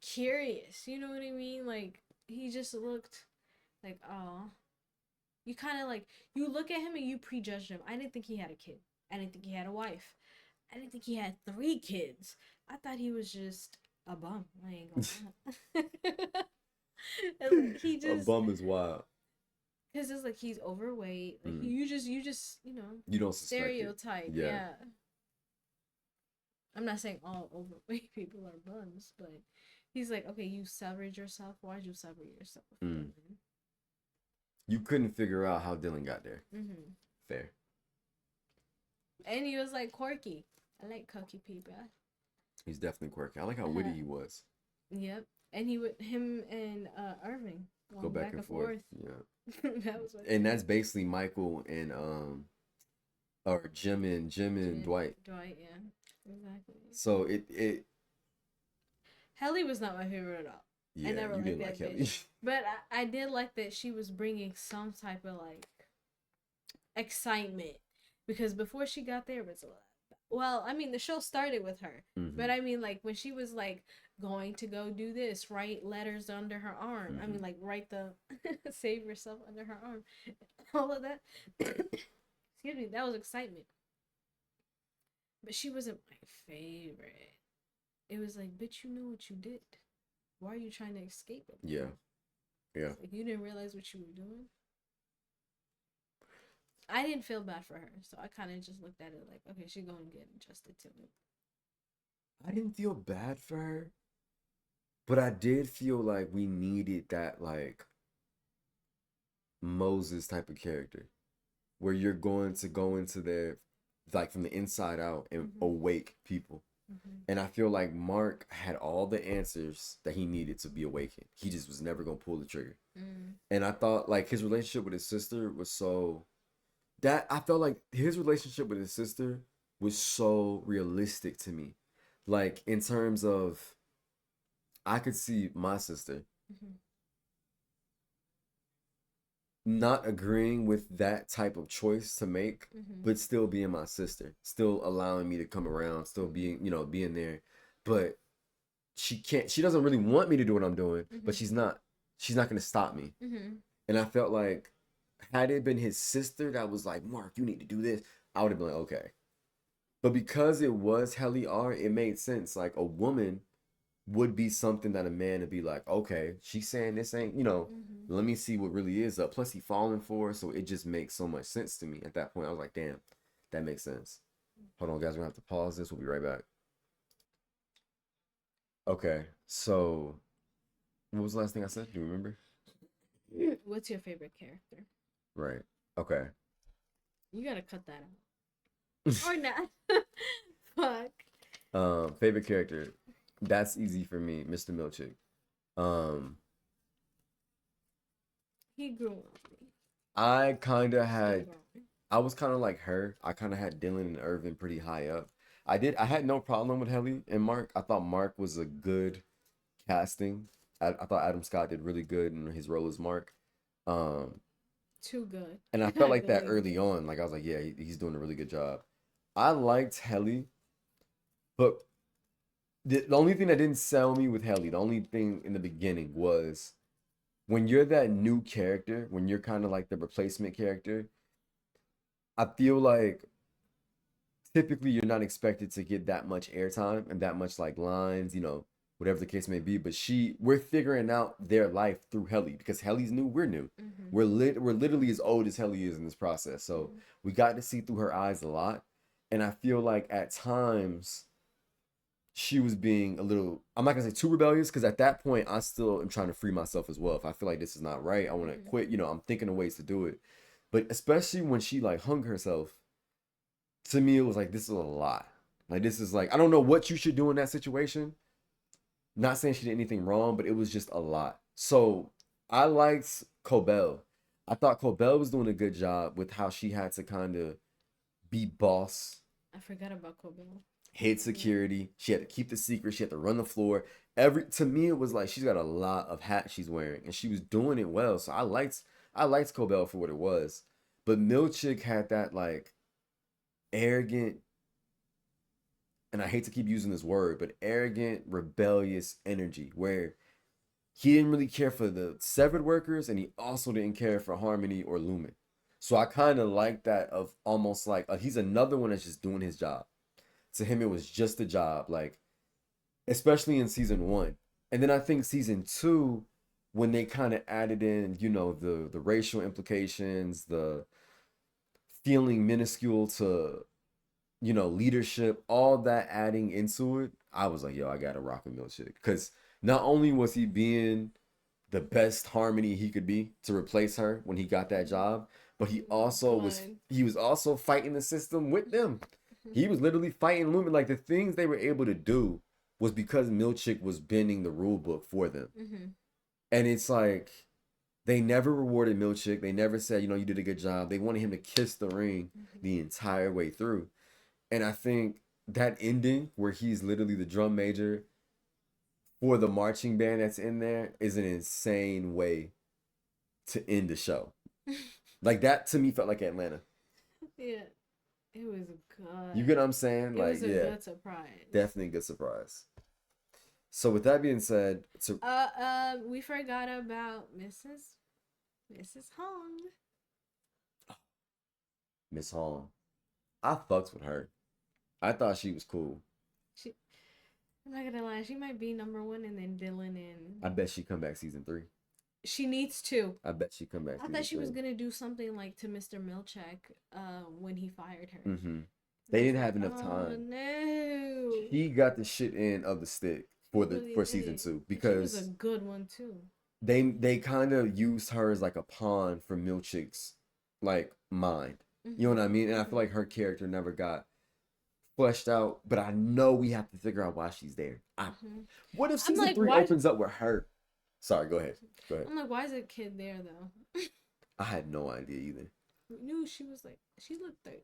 curious. You know what I mean? Like he just looked like, oh, you kind of like you look at him and you prejudge him. I didn't think he had a kid. I didn't think he had a wife. I didn't think he had 3 kids. I thought he was just a bum. I ain't gonna lie. He just a bum is wild. Because it's like he's overweight. Like you just you know you don't suspect stereotype. It. Yeah. I'm not saying all overweight people are bums, but he's like, okay, you severed yourself. Why'd you sever yourself? You couldn't figure out how Dylan got there. Fair. And he was like quirky. I like quirky people. He's definitely quirky. I like how witty he was. Yep. And him and Irving go back and forth. Yeah. That was and that's basically Michael and or Jim and Dwight. Dwight, yeah. Exactly. So it Helly was not my favorite at all. Yeah, I never you didn't liked like that Helly. But I did like that she was bringing some type of like excitement, because before she got there was well, I mean the show started with her, but I mean like when she was like going to go do this, write letters under her arm. I mean like write the save yourself under her arm, all of that. Excuse me, that was excitement. But she wasn't my favorite. It was like, bitch, you know what you did. Why are you trying to escape it? Yeah. Like you didn't realize what you were doing. I didn't feel bad for her, so I kind of just looked at it like, okay, she's going to get adjusted to it. I didn't feel bad for her, but I did feel like we needed that like Moses type of character, where you're going to go into their like from the inside out and awake people. And I feel like Mark had all the answers that he needed to be awakened. He just was never gonna pull the trigger. And I thought like his relationship with his sister was so that I felt like his relationship with his sister was so realistic to me. Like in terms of I could see my sister not agreeing with that type of choice to make, but still being my sister, still allowing me to come around, still being, you know, being there. But she doesn't really want me to do what I'm doing, but she's not going to stop me. And I felt like had it been his sister that was like, Mark, you need to do this, I would have been like, okay. But because it was Helly R, it made sense. Like a woman would be something that a man would be like, okay, she's saying this ain't, you know, Let me see what really is up. Plus, he falling for her, so it just makes so much sense to me. At that point, I was like, damn, that makes sense. Hold on, guys. We're gonna have to pause this. We'll be right back. Okay, so what was the last thing I said? Do you remember? What's your favorite character? Right. Okay. You gotta cut that out. Or not. Fuck. Favorite character. That's easy for me, Mr. Milchick. Um, He grew on me. I kind of He had, grew on me. I was kind of like her. I kind of had Dylan and Irvin pretty high up. I had no problem with Helly and Mark. I thought Mark was a good casting. I thought Adam Scott did really good in his role as Mark. Um, Too good. and I felt I like that believe early it. on. Like I was like, yeah, he's doing a really good job. I liked Helly, but the only thing that didn't sell me with Helly, the only thing in the beginning was when you're that new character, when you're kind of like the replacement character, I feel like typically you're not expected to get that much airtime and that much like lines, whatever the case may be. But we're figuring out their life through Helly because Helly's new, we're new. Mm-hmm. We're literally as old as Helly is in this process. So Mm-hmm. we got to see through her eyes a lot. And I feel like at times she was being a little, I'm not gonna say too rebellious because at that point I still am trying to free myself as well. If I feel like this is not right, I want to Mm-hmm. quit. I'm thinking of ways to do it. But especially when she like hung herself, to me it was like this is a lot. Like this is like I don't know what you should do in that situation. Not saying she did anything wrong, but it was just a lot. So I liked Cobell. I thought Cobell was doing a good job with how she had to kind of be boss, I forgot about Kobe. hid security. She had to keep the secret. She had to run the floor. To me, it was like she's got a lot of hats she's wearing, and she was doing it well. So I liked Cobell for what it was. But Milchick had that like arrogant, and I hate to keep using this word, but arrogant, rebellious energy where he didn't really care for the severed workers, and he also didn't care for Harmony or Lumen. So I kind of like that of almost like he's another one that's just doing his job. To him, it was just a job, like especially in season one, and then I think season two, when they kind of added in, the racial implications, the feeling minuscule to leadership, all that adding into it, I was like, yo, I gotta rock with Milkshake because not only was he being the best Harmony he could be to replace her when he got that job, but he Oh my also was God. he was also fighting the system with them. He was literally fighting Lumen. Like the things they were able to do was because Milchick was bending the rule book for them. Mm-hmm. And it's like they never rewarded Milchick. They never said, you did a good job. They wanted him to kiss the ring Mm-hmm. the entire way through. And I think that ending where he's literally the drum major for the marching band that's in there is an insane way to end the show. Like that to me felt like Atlanta. Yeah, it was You get good. what I'm saying? It Like, was a yeah, good surprise. definitely a good surprise. So with that being said, We forgot about Mrs. Hong. Miss Hong, I fucks with her. I thought she was cool. She, I'm not gonna lie, she might be number one, and then Dylan I and bet she come back season 3. she needs to. I bet she come back I season thought she was 3. gonna do something like to Mr. Milchek, when he fired her. Mm-hmm. I They was didn't like, have enough oh time. no. She got the shit end of the stick She for the really for season did. 2 And she was a because good one too. they kind of used her as like a pawn for Milchick's like mind. You know what I mean? And I feel like her character never got fleshed out, but I know we have to figure out why she's there. What if I'm season like, 3 why? opens up with her? Sorry, go ahead. Go ahead. I'm like, why is a kid there though? I had no idea either. We knew she was like, she looked 13,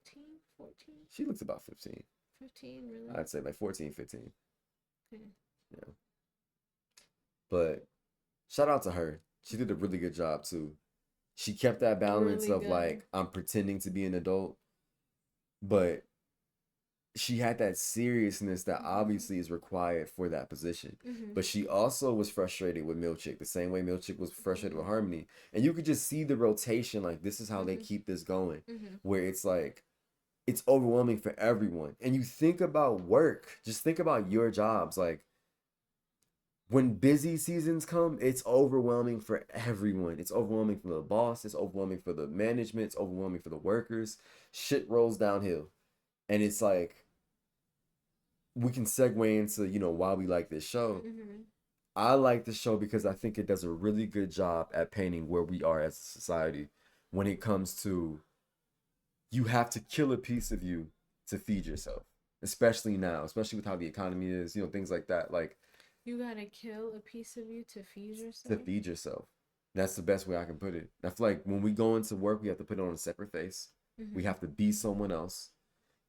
14, She looks about 15. 15, really? I'd say like 14, 15. Okay. Yeah. But shout out to her. She did a really good job too. She kept that balance Really of good. like, I'm pretending to be an adult, but she had that seriousness that obviously is required for that position. But she also was frustrated with Milchick, the same way Milchick was frustrated with Harmony. And you could just see the rotation, like this is how they keep this going, where it's like it's overwhelming for everyone. And you think about work, just think about your jobs. Like when busy seasons come, it's overwhelming for everyone. It's overwhelming for the boss, it's overwhelming for the management, it's overwhelming for the workers. Shit rolls downhill. And it's like we can segue into, why we like this show. Mm-hmm. I like the show because I think it does a really good job at painting where we are as a society when it comes to you have to kill a piece of you to feed yourself, especially now, especially with how the economy is, things like that. Like, You gotta kill a piece of you to feed to yourself. feed yourself. That's the best way I can put it. I feel like when we go into work, we have to put on a separate face. We Mm-hmm. have to be someone else.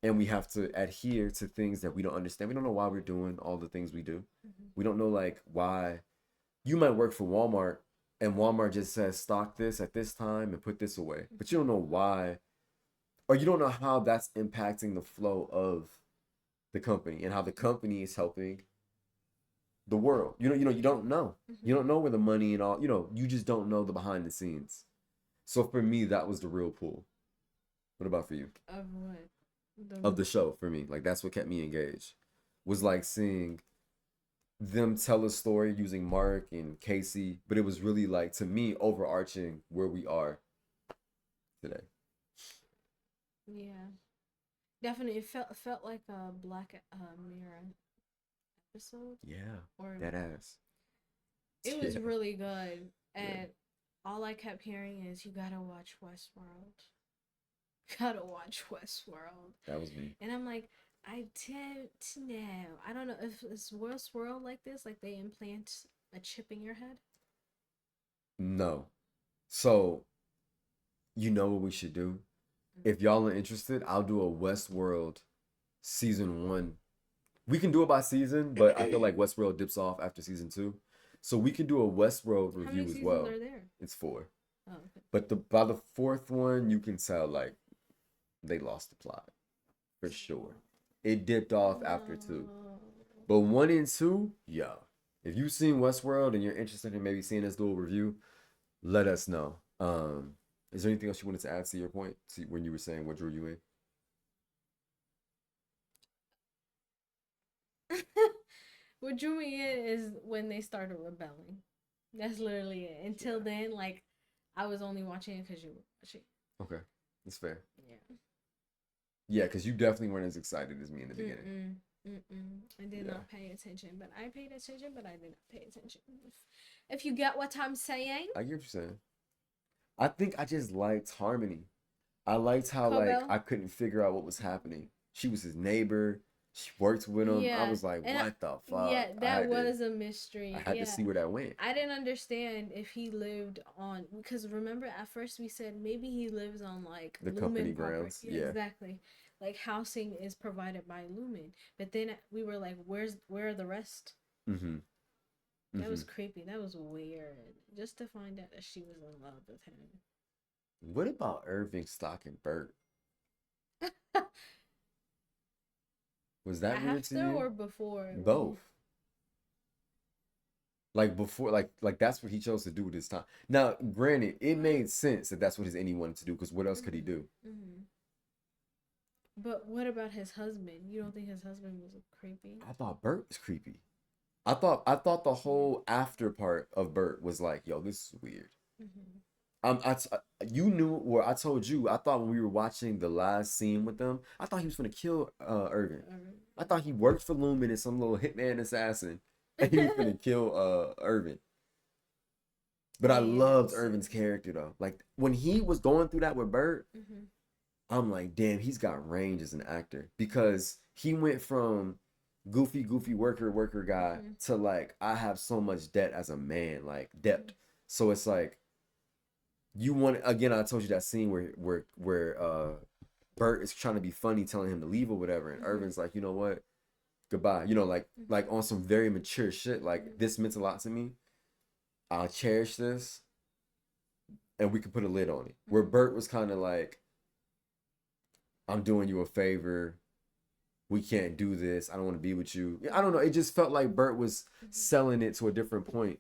And we have to adhere to things that we don't understand. We don't know why we're doing all the things we do. Mm-hmm. We don't know, like, why you might work for Walmart and Walmart just says stock this at this time and put this away. But you don't know why, or you don't know how that's impacting the flow of the company and how the company is helping the world. You don't know. Mm-hmm. You don't know where the money and all, you just don't know the behind the scenes. So for me, that was the real pull. What about for you? Of what? Of the show for me. Like that's what kept me engaged. Was like seeing them tell a story using Mark and Casey, but it was really like to me overarching where we are today. Yeah, definitely. It felt like a Black Mirror episode, Yeah, or that ass. it was Yeah, really good. yeah, And all I kept hearing is, "You gotta watch Westworld. Gotta watch Westworld." that was me. And I'm like, I don't know. I don't know if it's Westworld like this, like they implant a chip in your head. No. So, you know what we should do? If y'all are interested, I'll do a Westworld season one. We can do it by season, but I feel like Westworld dips off after season two. So we can do a Westworld How many review as seasons well. are there? It's four. Oh, okay. But by the fourth one, you can tell like they lost the plot for sure. It dipped off after two. No. But one and two, yeah. If you've seen Westworld and you're interested in maybe seeing this little review, let us know. Is there anything else you wanted to add to your point when you were saying what drew you in? What drew me in is when they started rebelling. That's literally it. Until Yeah. then, like, I was only watching it because you were watching. Okay, that's fair. Yeah. Yeah, because you definitely weren't as excited as me in the beginning. Mm-mm. Mm-mm. I did Yeah, not pay attention, but I paid attention, but I did not pay attention. If you get what I'm saying, I get what you're saying. I think I just liked Harmony. I liked how like Cobell. I couldn't figure out what was happening. She was his neighbor. She worked with him. I Yeah, was like, and what the yeah, fuck? that was a I mystery. had to Yeah, see where that went. I didn't understand if he lived on, because remember at first we said maybe he lives on like The company Lumen property. grounds. Yeah, Yeah. exactly. Like housing is provided by Lumen, but then we were like, where are the rest? Mm-hmm. That Mm-hmm. was creepy. That was weird. Just to find out that she was in love with him. What about Irving, Stock, and Bert? Was that weird to After you? or before? Both. Like before, like that's what he chose to do with his time. Now, granted, it made sense that that's what his any wanted to do because what else could he do? Mm-hmm. But what about his husband? You don't think his husband was creepy? I thought Bert was creepy. I thought the Yeah. whole after part of Bert was like, yo, this is weird. Mm-hmm. You knew, or I told you. I thought when we were watching the last scene with them, I thought he was gonna kill Irving. I thought he worked for Lumen as some little hitman assassin, and he was gonna kill Irving. But I Yeah. loved Irvin's character though. Like when he was going through that with Bert, Mm-hmm. I'm like, damn, he's got range as an actor because he went from goofy worker guy Mm-hmm. to like I have so much debt as a man, like depth. So it's like you want again. I told you that scene where Bert is trying to be funny, telling him to leave or whatever, and Mm-hmm. Irvin's like, you know what, goodbye. Like on some very mature shit. Like this meant a lot to me. I'll cherish this, and we could put a lid on it. Where Bert was kind of like, I'm doing you a favor. We can't do this. I don't want to be with you. I don't know. It just felt like Bert was selling it to a different point.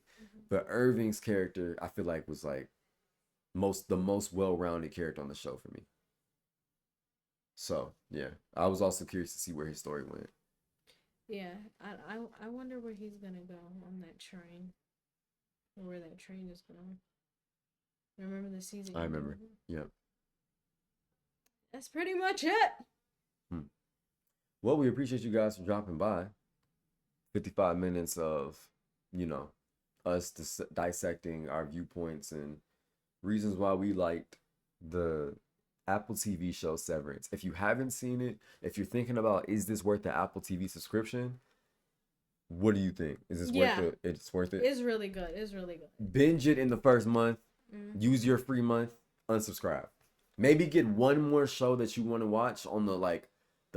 But Irving's character, I feel like, was like the most well-rounded character on the show for me. So yeah, I was also curious to see where his story went. Yeah, I wonder where he's gonna go on that train, or where that train is going. Remember the season I ended remember. with him? Yeah. That's pretty much it. Hmm. Well, we appreciate you guys for dropping by. 55 minutes of, you know, us dissecting our viewpoints and reasons why we liked the Apple TV show Severance. If you haven't seen it, if you're thinking about is this worth the Apple TV subscription, what do you think? Is this worth Yeah, it? It's worth it. it's really good. It's really good. Binge it in the first month. Mm. Use your free month. Unsubscribe. Maybe get one more show that you want to watch on the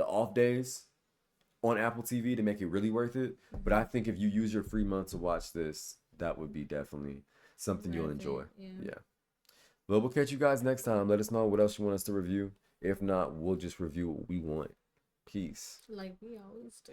off days on Apple TV to make it really worth it. But I think if you use your free month to watch this, that would be definitely something you'll enjoy. Yeah. But we'll catch you guys next time. Let us know what else you want us to review. If not, we'll just review what we want. Peace. Like we always do.